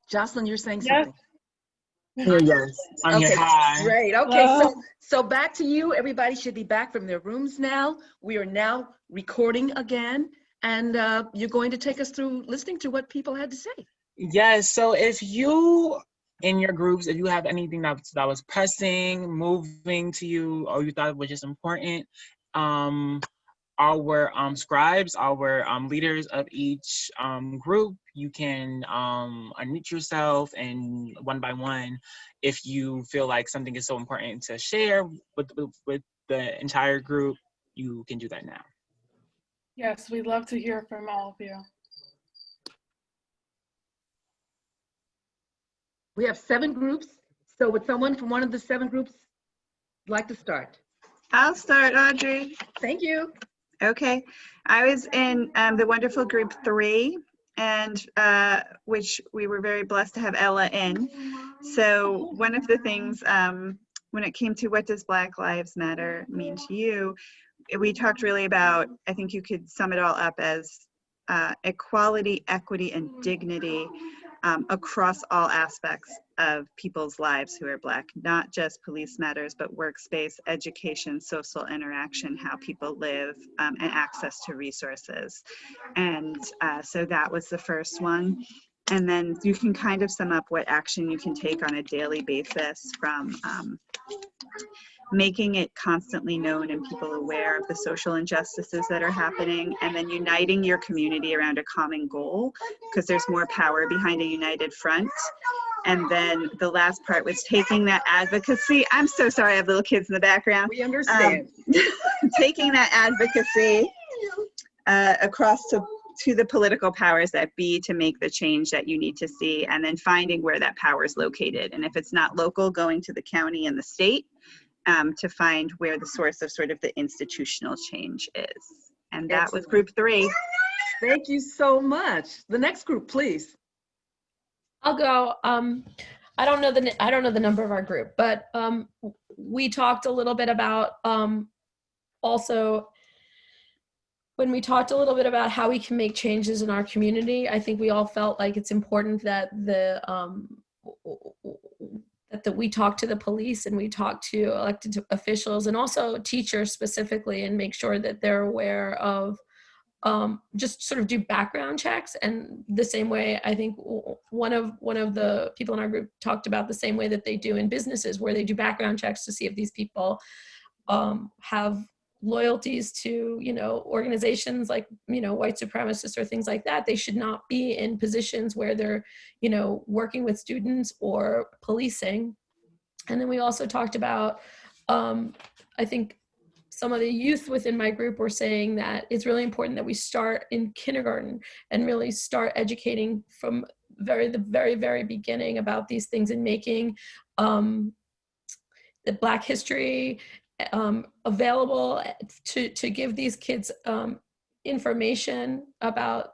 S18: Jocelyn, you're saying something.
S3: Yes, I'm here. Hi.
S18: Great. Okay, so back to you. Everybody should be back from their rooms now. We are now recording again, and you're going to take us through listening to what people had to say.
S3: Yes, so if you, in your groups, if you have anything that was pressing, moving to you, or you thought was just important, our scribes, our leaders of each group, you can unmute yourself, and one by one, if you feel like something is so important to share with the entire group, you can do that now.
S2: Yes, we'd love to hear from all of you.
S18: We have 7 groups. So would someone from one of the 7 groups like to start?
S19: I'll start, Audrey.
S18: Thank you.
S19: Okay, I was in the wonderful group 3, and which we were very blessed to have Ella in. So one of the things when it came to what does Black Lives Matter mean to you, we talked really about, I think you could sum it all up as equality, equity, and dignity across all aspects of people's lives who are Black, not just police matters, but workspace, education, social interaction, how people live, and access to resources. And so that was the first one. And then you can kind of sum up what action you can take on a daily basis, from making it constantly known and people aware of the social injustices that are happening, and then uniting your community around a common goal, because there's more power behind a united front. And then the last part was taking that advocacy. I'm so sorry, I have little kids in the background.
S18: We understand.
S19: Taking that advocacy across to the political powers that be to make the change that you need to see, and then finding where that power is located. And if it's not local, going to the county and the state to find where the source of sort of the institutional change is. And that was group 3.
S18: Thank you so much. The next group, please.
S20: I'll go. I don't know the number of our group, but we talked a little bit about also when we talked a little bit about how we can make changes in our community. I think we all felt like it's important that that we talk to the police and we talk to elected officials and also teachers specifically, and make sure that they're aware of just sort of do background checks. And the same way, I think one of the people in our group talked about the same way that they do in businesses, where they do background checks to see if these people have loyalties to, organizations like, white supremacists or things like that. They should not be in positions where they're, working with students or policing. And then we also talked about, I think some of the youth within my group were saying that it's really important that we start in kindergarten and really start educating from the very, very beginning about these things, and making the Black history available to give these kids information about,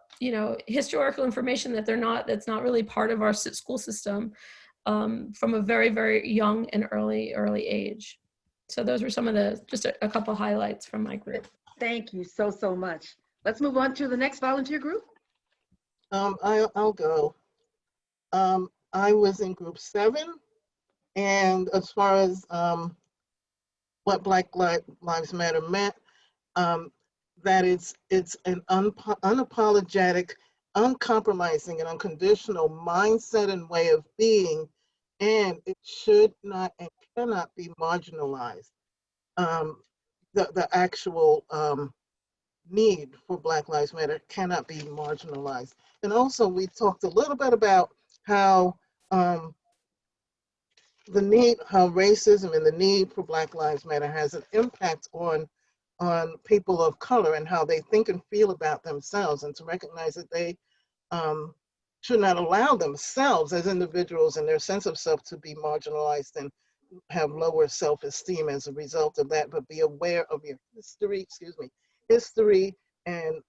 S20: historical information that's not really part of our school system from a very, very young and early age. So those were some of just a couple highlights from my group.
S18: Thank you so much. Let's move on to the next volunteer group.
S21: I'll go. I was in group 7, and as far as what Black Lives Matter meant, that it's an unapologetic, uncompromising, and unconditional mindset and way of being, and it should not and cannot be marginalized. The actual need for Black Lives Matter cannot be marginalized. And also, we talked a little bit about how how racism and the need for Black Lives Matter has an impact on people of color and how they think and feel about themselves, and to recognize that they should not allow themselves as individuals and their sense of self to be marginalized and have lower self-esteem as a result of that, but be aware of your history and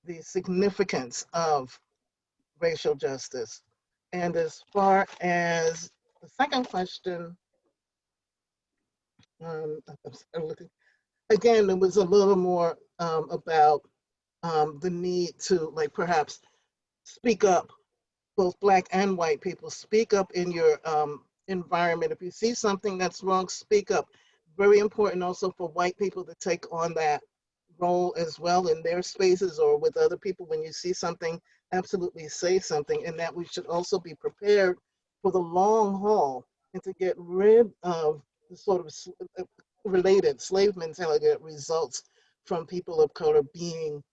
S21: the significance of racial justice. And as far as the second question, again, it was a little more about the need to perhaps speak up, both Black and white people, speak up in your environment. If you see something that's wrong, speak up. Very important also for white people to take on that role as well in their spaces or with other people. When you see something, absolutely say something, and that we should also be prepared for the long haul and to get rid of the sort of related slave mentality that results from people of color being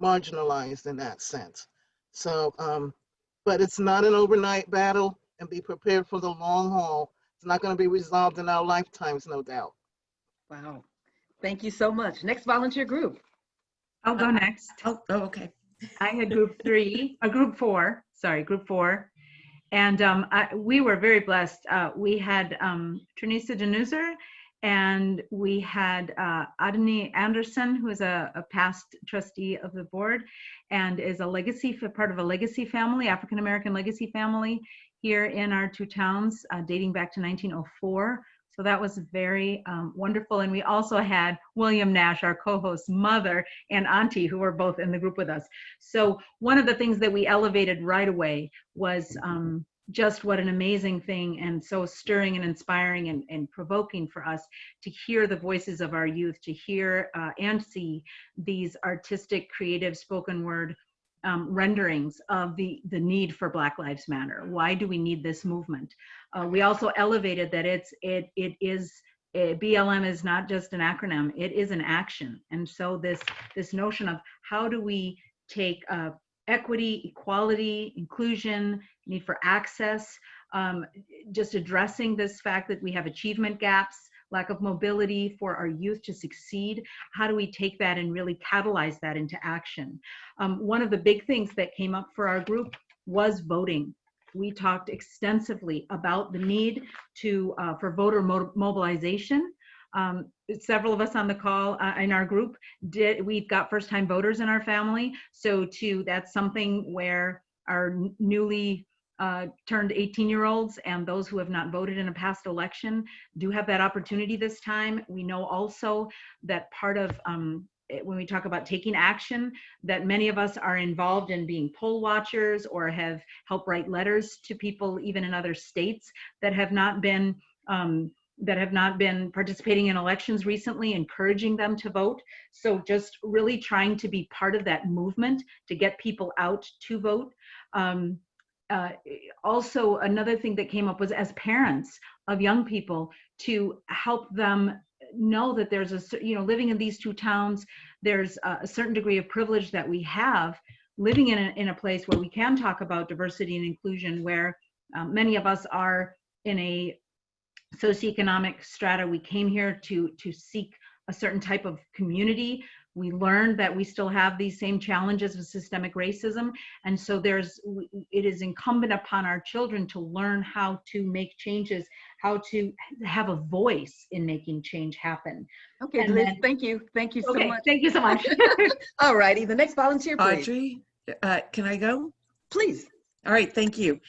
S21: marginalized in that sense. So, but it's not an overnight battle, and be prepared for the long haul. It's not going to be resolved in our lifetimes, no doubt.
S18: Wow. Thank you so much. Next volunteer group.
S1: I'll go next.
S18: Okay.
S1: I had group four, and we were very blessed. We had Trinisa Denuser, and we had Adani Anderson, who is a past trustee of the board and is part of a legacy family, African American legacy family here in our two towns, dating back to 1904. So that was very wonderful. And we also had William Nash, our co-host's mother and auntie, who were both in the group with us. So one of the things that we elevated right away was just what an amazing thing, and so stirring and inspiring and provoking for us to hear the voices of our youth, to hear and see these artistic, creative, spoken word renderings of the need for Black Lives Matter. Why do we need this movement? We also elevated that BLM is not just an acronym, it is an action. And so this notion of how do we take equity, equality, inclusion, need for access, just addressing this fact that we have achievement gaps, lack of mobility for our youth to succeed. How do we take that and really catalyze that into action? One of the big things that came up for our group was voting. We talked extensively about the need for voter mobilization. Several of us on the call in our group we've got first-time voters in our family. So that's something where our newly turned 18-year-olds and those who have not voted in a past election do have that opportunity this time. We know also that part of when we talk about taking action, that many of us are involved in being poll watchers or have helped write letters to people even in other states that have not been participating in elections recently, encouraging them to vote. So just really trying to be part of that movement to get people out to vote. Also, another thing that came up was, as parents of young people, to help them know that there's living in these two towns, there's a certain degree of privilege that we have living in a place where we can talk about diversity and inclusion, where many of us are in a socioeconomic strata. We came here to seek a certain type of community. We learned that we still have these same challenges with systemic racism. And so it is incumbent upon our children to learn how to make changes, how to have a voice in making change happen.
S18: Okay, Liz, thank you. Thank you so much.
S1: Thank you so much.
S18: All righty, the next volunteer, please.
S22: Audrey, can I go?
S18: Please.
S6: All right, thank you.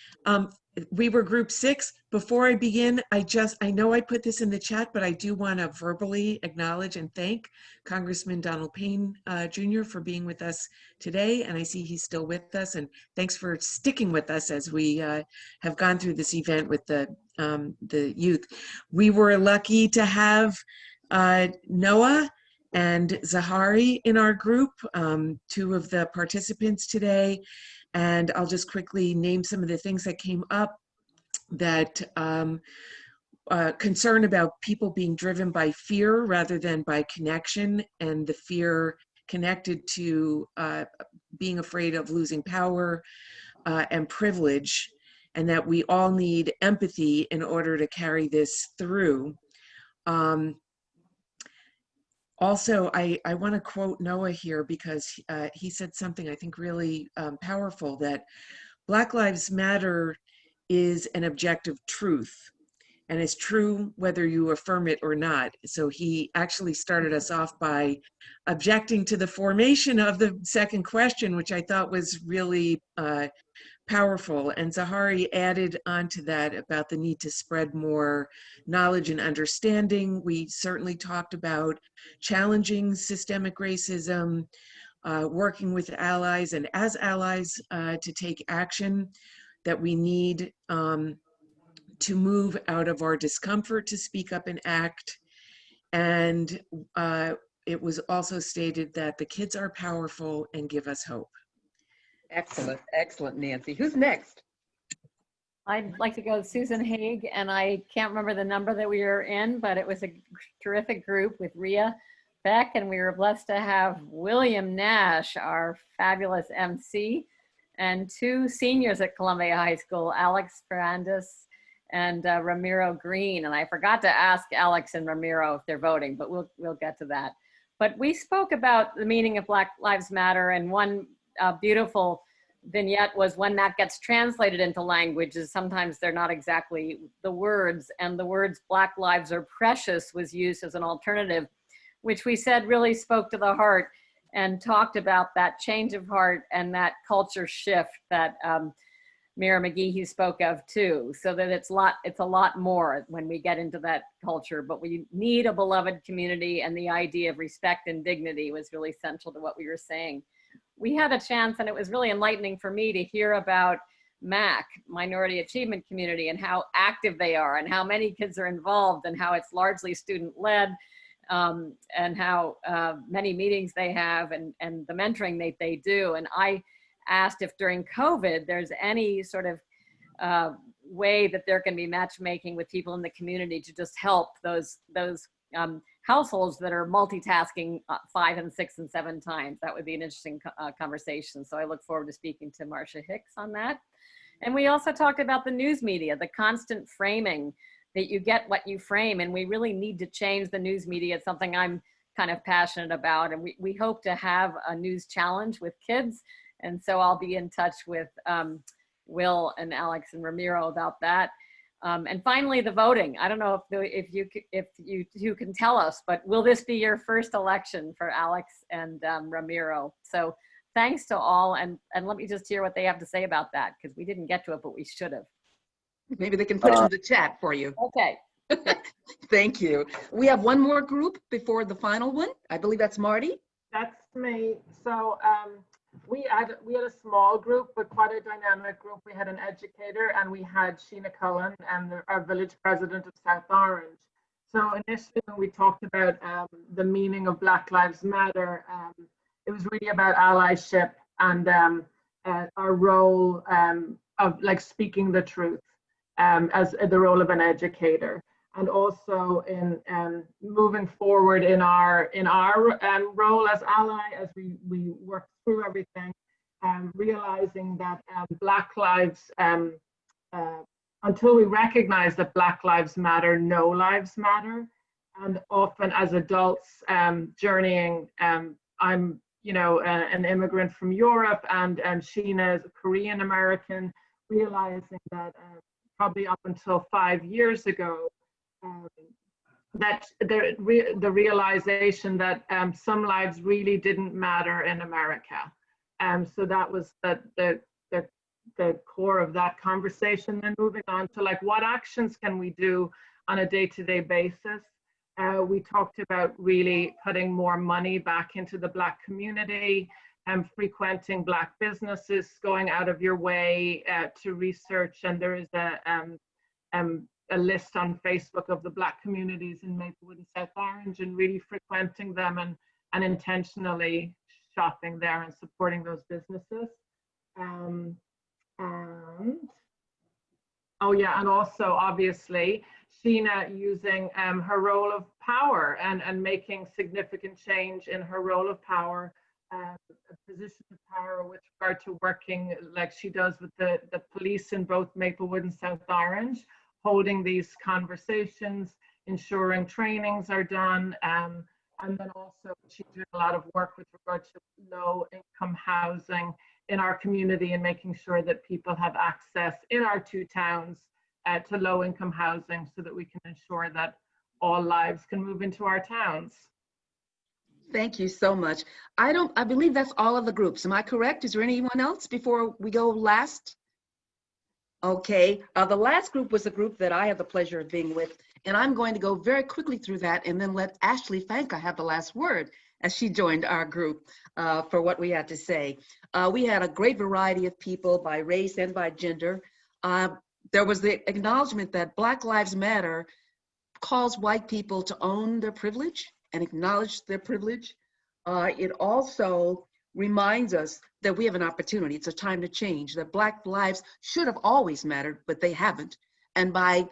S6: We were group 6. Before I begin, I know I put this in the chat, but I do want to verbally acknowledge and thank Congressman Donald Payne Jr. for being with us today. And I see he's still with us. And thanks for sticking with us as we have gone through this event with the youth. We were lucky to have Noah and Zahari in our group, 2 of the participants today. And I'll just quickly name some of the things that came up. That concern about people being driven by fear rather than by connection, and the fear connected to being afraid of losing power and privilege, and that we all need empathy in order to carry this through. Also, I want to quote Noah here because he said something I think really powerful, that Black Lives Matter is an objective truth, and it's true whether you affirm it or not. So he actually started us off by objecting to the formation of the second question, which I thought was really powerful. And Zahari added onto that about the need to spread more knowledge and understanding. We certainly talked about challenging systemic racism, working with allies and as allies to take action, that we need to move out of our discomfort to speak up and act. And it was also stated that the kids are powerful and give us hope.
S18: Excellent, excellent, Nancy. Who's next?
S22: I'd like to go with Susan Haig, and I can't remember the number that we were in, but it was a terrific group with Rhea Beck, and we were blessed to have William Nash, our fabulous MC, and 2 seniors at Columbia High School, Alex Ferrandis and Ramiro Green. And I forgot to ask Alex and Ramiro if they're voting, but we'll get to that. But we spoke about the meaning of Black Lives Matter, and one beautiful vignette was when that gets translated into languages, sometimes they're not exactly the words, and the words Black lives are precious was used as an alternative, which we said really spoke to the heart and talked about that change of heart and that culture shift that Mira McGehee spoke of too. So that it's a lot more when we get into that culture, but we need a beloved community, and the idea of respect and dignity was really central to what we were saying. We had a chance, and it was really enlightening for me to hear about MAC, Minority Achievement Community, and how active they are and how many kids are involved and how it's largely student-led, and how many meetings they have and the mentoring that they do. And I asked if during COVID there's any sort of way that there can be matchmaking with people in the community to just help those households that are multitasking 5 and 6 and 7 times. That would be an interesting conversation. So I look forward to speaking to Marcia Hicks on that. And we also talked about the news media, the constant framing, that you get what you frame, and we really need to change the news media. It's something I'm kind of passionate about, and we hope to have a news challenge with kids. And so I'll be in touch with Will and Alex and Ramiro about that. And finally, the voting. I don't know if you can tell us, but will this be your first election for Alex and Ramiro? So thanks to all, and let me just hear what they have to say about that, because we didn't get to it, but we should have.
S18: Maybe they can put it in the chat for you.
S22: Okay.
S18: Thank you. We have one more group before the final one. I believe that's Marty.
S2: That's me. So we had a small group, but quite a dynamic group. We had an educator, and we had Sheena Cullen and our village president of South Orange. So initially, when we talked about the meaning of Black Lives Matter, it was really about allyship and our role of like speaking the truth as the role of an educator, and also in moving forward in our role as ally as we work through everything, realizing that Black lives, until we recognize that Black lives matter, no lives matter. And often as adults journeying, I'm an immigrant from Europe, and Sheena is a Korean American, realizing that probably up until 5 years ago, that the realization that some lives really didn't matter in America. So that was the
S7: the core of that conversation. Then moving on to like, what actions can we do on a day-to-day basis? We talked about really putting more money back into the Black community and frequenting Black businesses, going out of your way to research. And there is a list on Facebook of the Black communities in Maplewood and South Orange, and really frequenting them and intentionally shopping there and supporting those businesses. And oh yeah, and also obviously Sheena using her role of power and making significant change in her role of power, a position of power with regard to working like she does with the police in both Maplewood and South Orange, holding these conversations, ensuring trainings are done, and then also she's doing a lot of work with regard to low income housing in our community and making sure that people have access in our two towns to low income housing so that we can ensure that all lives can move into our towns.
S18: Thank you so much. I believe that's all of the groups. Am I correct? Is there anyone else before we go last? Okay, the last group was a group that I have the pleasure of being with, and I'm going to go very quickly through that and then let Ashley Fanka have the last word as she joined our group for what we had to say. We had a great variety of people by race and by gender. There was the acknowledgement that Black Lives Matter calls white people to own their privilege and acknowledge their privilege. It also reminds us that we have an opportunity. It's a time to change, that Black lives should have always mattered, but they haven't. And by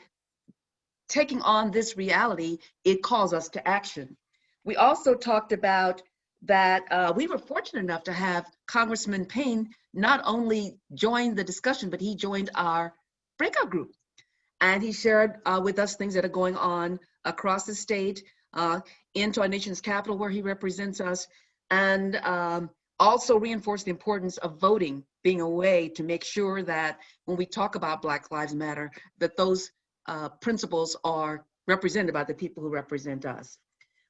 S18: taking on this reality, it calls us to action. We also talked about that we were fortunate enough to have Congressman Payne not only join the discussion, but he joined our breakout group. And he shared with us things that are going on across the state, into our nation's capital where he represents us, and also reinforced the importance of voting being a way to make sure that when we talk about Black Lives Matter, that those principles are represented by the people who represent us.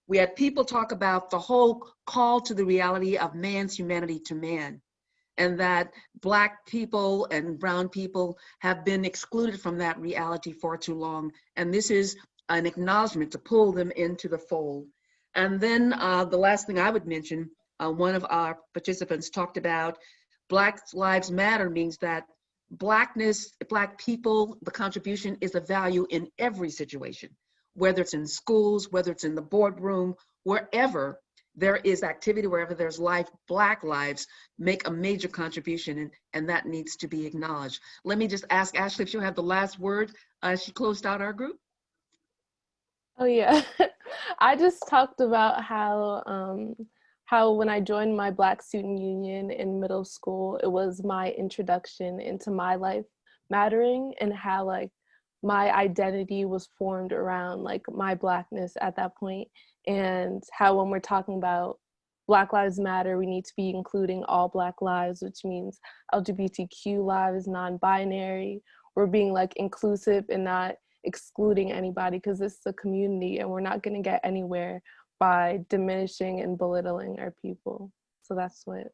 S18: We had people talk about the whole call to the reality of man's humanity to man, and that Black people and brown people have been excluded from that reality for too long. And this is an acknowledgement to pull them into the fold. And then the last thing I would mention, one of our participants talked about Black Lives Matter means that Blackness, Black people, the contribution is a value in every situation, whether it's in schools, whether it's in the boardroom, wherever there is activity, wherever there's life, Black lives make a major contribution, and that needs to be acknowledged. Let me just ask Ashley if she'll have the last word as she closed out our group.
S11: Oh yeah, I just talked about how when I joined my Black Student Union in middle school, it was my introduction into my life mattering, and how like my identity was formed around like my Blackness at that point, and how when we're talking about Black Lives Matter, we need to be including all Black lives, which means LGBTQ lives, non-binary. We're being like inclusive and not excluding anybody, because this is a community and we're not going to get anywhere by diminishing and belittling our people. So that's what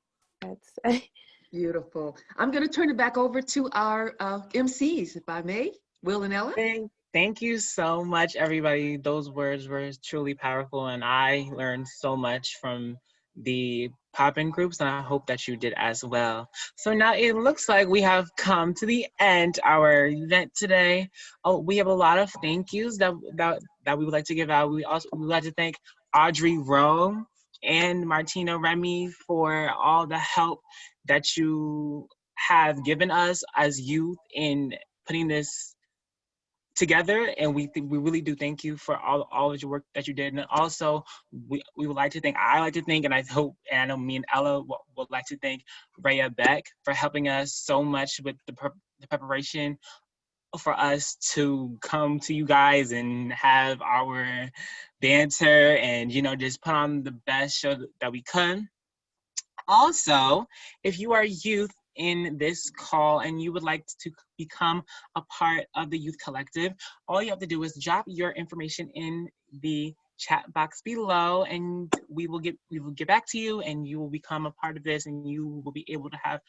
S11: I'd say.
S18: Beautiful. I'm going to turn it back over to our MCs, if I may. Will and Ella.
S3: Thank you so much, everybody. Those words were truly powerful, and I learned so much from the pop-in groups, and I hope that you did as well. So now it looks like we have come to the end of our event today. Oh, we have a lot of thank yous that we would like to give out. We would like to thank Audrey Rowe and Martina Remy for all the help that you have given us as youth in putting this together, and we really do thank you for all of your work that you did. And also we would like to thank, I like to thank, and I hope, and I know me and Ella would like to thank Rhea Beck for helping us so much with the preparation for us to come to you guys and have our banter and, you know, just put on the best show that we could. Also, if you are youth in this call and you would like to become a part of the Youth Collective, all you have to do is drop your information in the chat box below, and we will get back to you, and you will become a part of this, and you will be able to have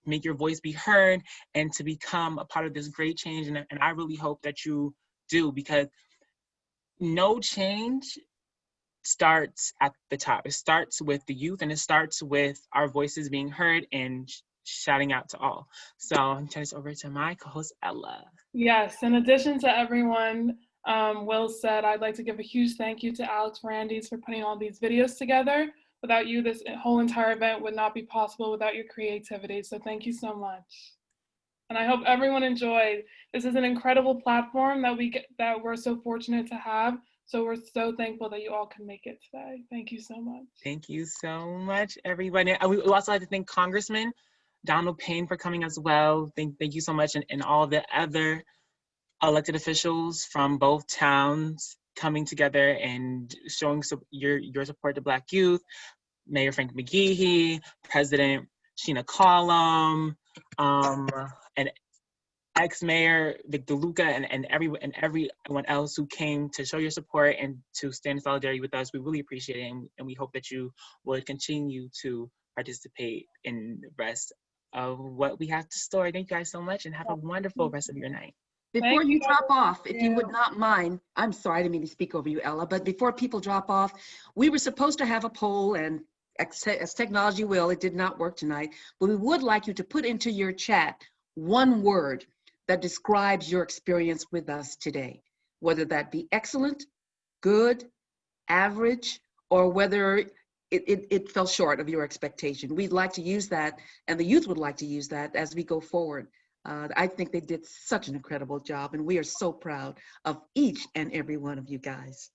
S3: make your voice be heard and to become a part of this great change. And I really hope that you do, because no change starts at the top. It starts with the youth, and it starts with our voices being heard and shouting out to all. So I'm turning this over to my co-host, Ella.
S2: Yes, in addition to everyone Will said, I'd like to give a huge thank you to Alex Ferrandis for putting all these videos together. Without you, this whole entire event would not be possible without your creativity. So thank you so much. And I hope everyone enjoyed. This is an incredible platform that we're so fortunate to have. So we're so thankful that you all can make it today. Thank you so much.
S3: Thank you so much, everybody. We would also like to thank Congressman Donald Payne for coming as well. Thank you so much, and all the other elected officials from both towns coming together and showing your support to Black youth. Mayor Frank McGehee, President Sheena Collum, and ex-mayor Vic DeLuca, and everyone else who came to show your support and to stand in solidarity with us. We really appreciate it, and we hope that you would continue to participate in the rest of what we have to store. Thank you guys so much, and have a wonderful rest of your night.
S18: Before you drop off, if you would not mind, I'm sorry, I didn't mean to speak over you, Ella, but before people drop off, we were supposed to have a poll, and as technology will, it did not work tonight, but we would like you to put into your chat one word that describes your experience with us today, whether that be excellent, good, average, or whether it fell short of your expectation. We'd like to use that, and the youth would like to use that as we go forward. I think they did such an incredible job, and we are so proud of each and every one of you guys.